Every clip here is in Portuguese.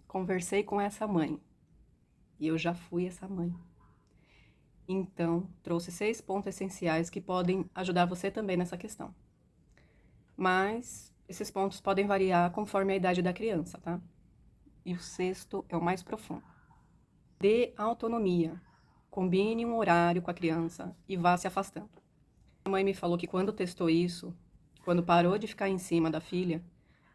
conversei com essa mãe. E eu já fui essa mãe. Então, trouxe 6 pontos essenciais que podem ajudar você também nessa questão. Mas esses pontos podem variar conforme a idade da criança, tá? E o sexto é o mais profundo. Dê autonomia. Combine um horário com a criança e vá se afastando. A mãe me falou que quando testou isso, quando parou de ficar em cima da filha,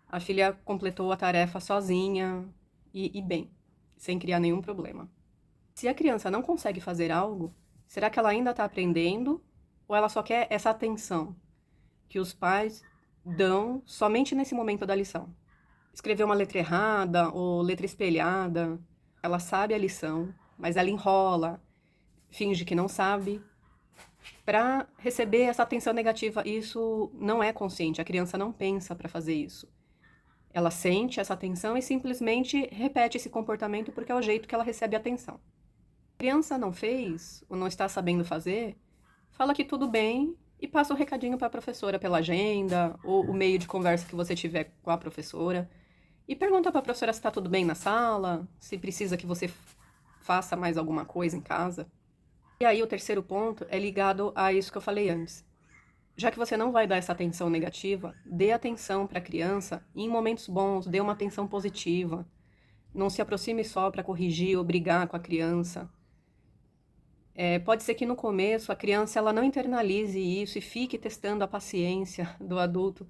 a filha completou a tarefa sozinha e bem, sem criar nenhum problema. Se a criança não consegue fazer algo, será que ela ainda está aprendendo ou ela só quer essa atenção que os pais dão somente nesse momento da lição? Escreveu uma letra errada ou letra espelhada, ela sabe a lição, mas ela enrola, finge que não sabe, para receber essa atenção negativa. Isso não é consciente, a criança não pensa para fazer isso. Ela sente essa atenção e simplesmente repete esse comportamento porque é o jeito que ela recebe a atenção. A criança não fez ou não está sabendo fazer, fala que tudo bem e passa o recadinho para a professora pela agenda ou o meio de conversa que você tiver com a professora. E pergunta para a professora se está tudo bem na sala, se precisa que você faça mais alguma coisa em casa. E aí o terceiro ponto é ligado a isso que eu falei antes. Já que você não vai dar essa atenção negativa, dê atenção para a criança em momentos bons, dê uma atenção positiva. Não se aproxime só para corrigir ou brigar com a criança. Pode ser que no começo a criança ela não internalize isso e fique testando a paciência do adulto,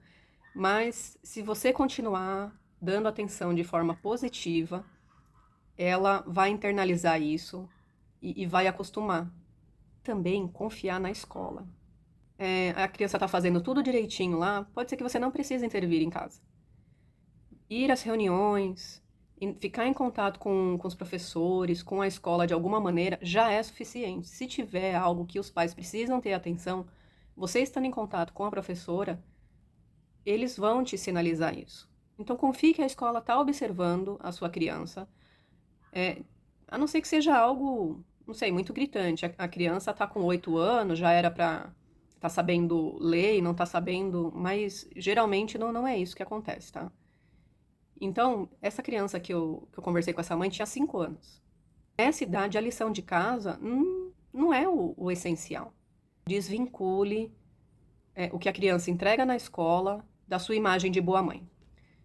mas se você continuar dando atenção de forma positiva, ela vai internalizar isso e vai acostumar. Também confiar na escola. A criança está fazendo tudo direitinho lá, pode ser que você não precise intervir em casa. Ir às reuniões, ficar em contato com os professores, com a escola de alguma maneira, já é suficiente. Se tiver algo que os pais precisam ter atenção, você estando em contato com a professora, eles vão te sinalizar isso. Então confie que a escola está observando a sua criança, a não ser que seja algo, não sei, muito gritante. A criança está com 8 anos, já era para estar sabendo ler e não está sabendo, mas geralmente não é isso que acontece, tá? Então, essa criança que eu conversei com essa mãe tinha 5 anos. Nessa idade, a lição de casa não é o essencial. Desvincule o que a criança entrega na escola da sua imagem de boa mãe.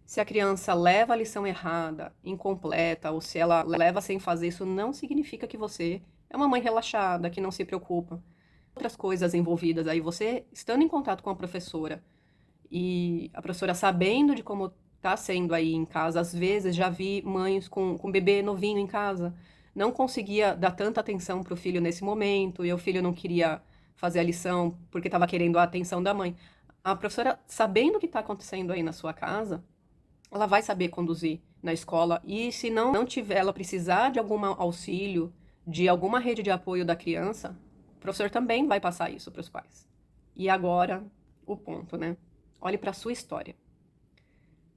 Se a criança leva a lição errada, incompleta, ou se ela leva sem fazer, isso não significa que você é uma mãe relaxada, que não se preocupa. Outras coisas envolvidas aí, você estando em contato com a professora e a professora sabendo de como tá sendo aí em casa, às vezes já vi mães com bebê novinho em casa, não conseguia dar tanta atenção pro filho nesse momento, e o filho não queria fazer a lição porque estava querendo a atenção da mãe. A professora, sabendo o que está acontecendo aí na sua casa, ela vai saber conduzir na escola, e se não tiver, ela precisar de algum auxílio, de alguma rede de apoio da criança, o professor também vai passar isso para os pais. E agora, o ponto, né? Olhe para a sua história.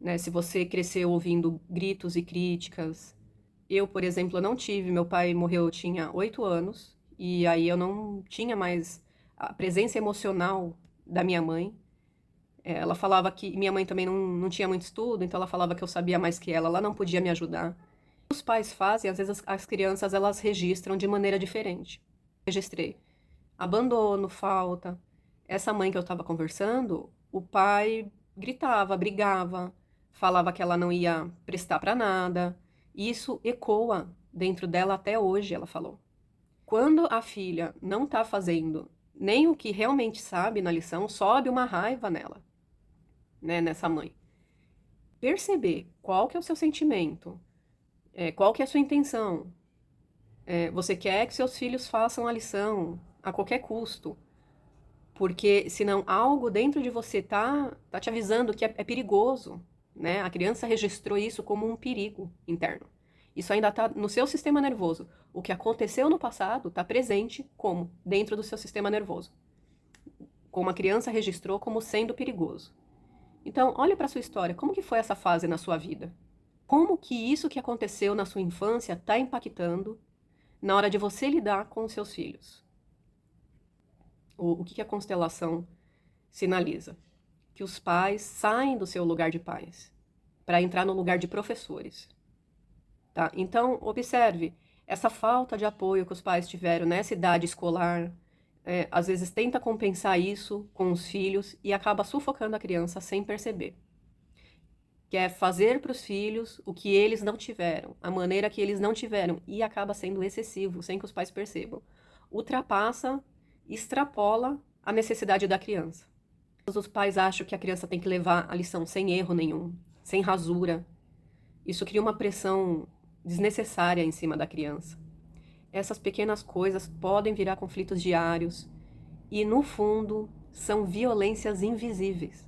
Né? Se você cresceu ouvindo gritos e críticas, eu, por exemplo, não tive, meu pai morreu, eu tinha 8 anos, e aí eu não tinha mais a presença emocional da minha mãe. Ela falava que minha mãe também não tinha muito estudo, então ela falava que eu sabia mais que ela não podia me ajudar. Os pais fazem, às vezes as crianças elas registram de maneira diferente. Registrei abandono, falta. Essa mãe que eu estava conversando, o pai gritava, brigava, falava que ela não ia prestar para nada. E isso ecoa dentro dela até hoje, ela falou. Quando a filha não está fazendo nem o que realmente sabe na lição, sobe uma raiva nela. Né, nessa mãe. Perceber qual que é o seu sentimento, qual que é a sua intenção. Você quer que seus filhos façam a lição a qualquer custo, porque senão algo dentro de você tá te avisando que é perigoso, né? A criança registrou isso como um perigo interno. Isso ainda está no seu sistema nervoso. O que aconteceu no passado está presente como? Dentro do seu sistema nervoso. Como a criança registrou como sendo perigoso. Então, olhe para a sua história. Como que foi essa fase na sua vida? Como que isso que aconteceu na sua infância está impactando na hora de você lidar com os seus filhos? O que a constelação sinaliza? Que os pais saem do seu lugar de pais para entrar no lugar de professores. tá? Então, observe essa falta de apoio que os pais tiveram nessa idade escolar. Às vezes tenta compensar isso com os filhos e acaba sufocando a criança sem perceber. Quer fazer para os filhos o que eles não tiveram, a maneira que eles não tiveram, e acaba sendo excessivo, sem que os pais percebam. Ultrapassa, extrapola a necessidade da criança. Os pais acham que a criança tem que levar a lição sem erro nenhum, sem rasura. Isso cria uma pressão desnecessária em cima da criança. Essas pequenas coisas podem virar conflitos diários e, no fundo, são violências invisíveis.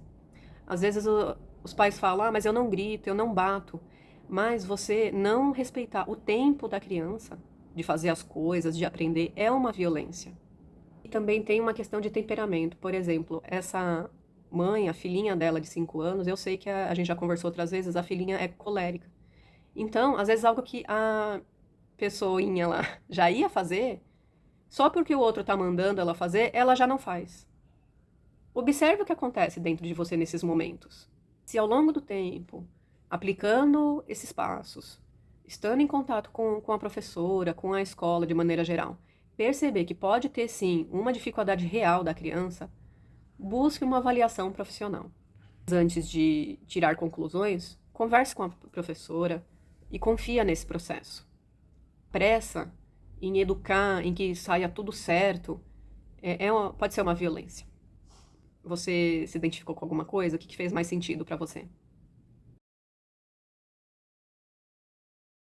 Às vezes os pais falam, mas eu não grito, eu não bato. Mas você não respeitar o tempo da criança, de fazer as coisas, de aprender, é uma violência. E também tem uma questão de temperamento. Por exemplo, essa mãe, a filhinha dela de 5 anos, eu sei que a gente já conversou outras vezes, a filhinha é colérica. Então, às vezes algo que a pessoinha lá já ia fazer, só porque o outro tá mandando ela fazer, ela já não faz. Observe o que acontece dentro de você nesses momentos. Se ao longo do tempo, aplicando esses passos, estando em contato com a professora, com a escola de maneira geral, perceber que pode ter sim uma dificuldade real da criança, busque uma avaliação profissional. Antes de tirar conclusões, converse com a professora e confia nesse processo. Pressa em educar, em que saia tudo certo, pode ser uma violência. Você se identificou com alguma coisa? O que fez mais sentido para você?